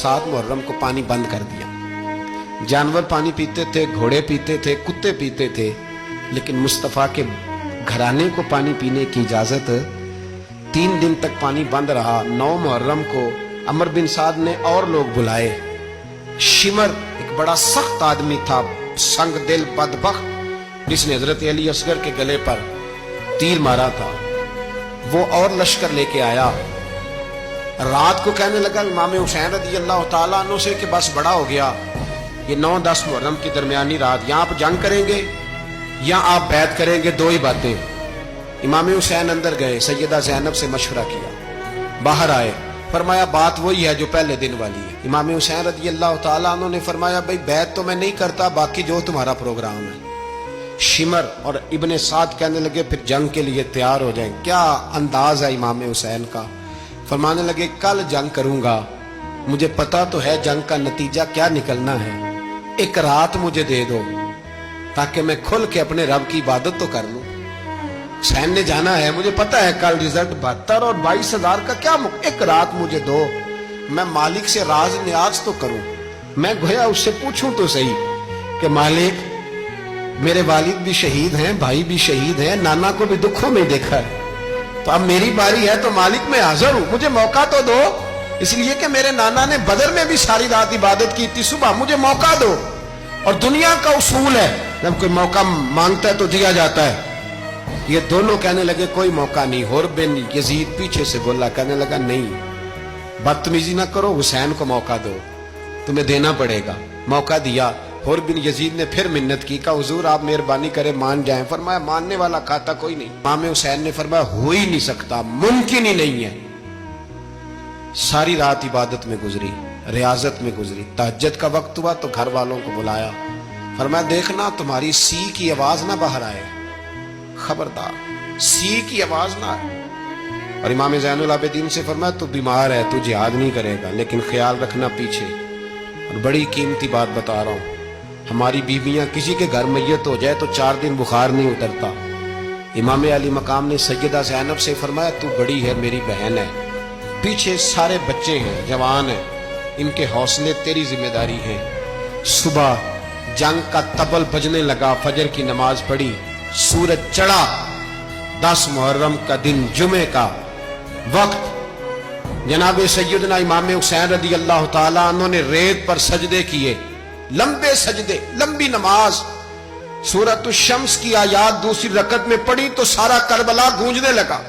7 मुहर्रम को पानी बंद कर दिया। जानवर पानी पीते थे, घोड़े पीते थे, कुत्ते पीते थे, लेकिन मुस्तफ़ा के घराने को पानी पीने की इजाजत 3 दिन तक पानी बंद रहा। 9 मुहर्रम को अमर बिन साद ने और लोग बुलाए। शिमर एक बड़ा सख्त आदमी था, संग दिल बदबख्त, जिसने हजरत अली असगर के गले पर तीर मारा था, वो और लश्कर लेके आया। रात को कहने लगा इमाम हुसैन रज़ी अल्लाह तआला अन्हु से कि बस बड़ा हो गया, ये 9-10 मुहर्रम की दरमियानी रात, यहाँ आप जंग करेंगे या आप बैत करेंगे, 2 ही बातें। इमाम हुसैन अंदर गए, सैयदा ज़ैनब से मशवरा किया, बाहर आए, फरमाया बात वही है जो पहले दिन वाली है। इमाम हुसैन रज़ी अल्लाह तआला अन्हु ने फरमाया भाई बैत तो मैं नहीं करता, बाकी जो तुम्हारा प्रोग्राम है। शिमर और इब्ने साद कहने लगे फिर जंग के लिए तैयार हो जाएं। क्या अंदाज है इमाम हुसैन का। फरमाने लगे कल जंग करूंगा, मुझे पता तो है जंग का नतीजा क्या निकलना है, एक रात मुझे दे दो ताकि मैं खुल के अपने रब की इबादत तो कर लूं। हुसैन ने जाना है, मुझे पता है कल रिजल्ट 72 और 22,000 का क्या, एक रात मुझे दो, मैं मालिक से राज न्याज तो करूं। मैं गोया उससे पूछूं तो सही कि मालिक मेरे वालिद भी शहीद हैं, भाई भी शहीद हैं, नाना को भी दुखों में देखा है, तो अब मेरी बारी है, तो मालिक मैं हाजिर हूं, मुझे मौका तो दो, इसलिए कि मेरे नाना ने बदर में भी सारी रात इबादत की थी, सुबह मुझे मौका दो। और दुनिया का उसूल है जब कोई मौका मांगता है तो दिया जाता है। ये दोनों कहने लगे कोई मौका नहीं। हुर बिन यजीद पीछे से बोला, कहने लगा नहीं, बदतमीजी ना करो, हुसैन को मौका दो, तुम्हें देना पड़ेगा। मौका दिया। हुर बिन यजीद ने फिर मिन्नत की, कहा हुजूर आप मेहरबानी करें मान जाएं। फरमाया मानने वाला खाता कोई नहीं। इमाम हुसैन ने फरमाया हो ही नहीं सकता, मुमकिन ही नहीं है। सारी रात इबादत में गुजरी, रियाजत में गुजरी। तहज्जुद का वक्त हुआ तो घर वालों को बुलाया, फरमाया देखना तुम्हारी सी की आवाज ना बाहर आए, खबरदार सी की आवाज ना आए। और इमाम ज़ैनुल आबिदीन से फरमाया तू बीमार है, तू जिहाद नहीं करेगा, लेकिन ख्याल रखना पीछे। और बड़ी कीमती बात बता रहा हूं, हमारी बीवियां किसी के घर मैयत हो जाए तो 4 दिन बुखार नहीं उतरता। इमाम अली मकाम ने सैयदा ज़ैनब से फरमाया तू बड़ी है, मेरी बहन है, पीछे सारे बच्चे हैं, जवान हैं, इनके हौसले तेरी जिम्मेदारी है। सुबह जंग का तबल बजने लगा, फजर की नमाज पढ़ी, सूरज चढ़ा, 10 मुहर्रम का दिन, जुमे का वक्त। जनाब सैयदना इमाम हुसैन रज़ी अल्लाह तआला अन्हु ने रेत पर सजदे किए, लंबे सजदे, लंबी नमाज। सूरत शम्स की आयात दूसरी रकत में पढ़ी तो सारा करबला गूंजने लगा।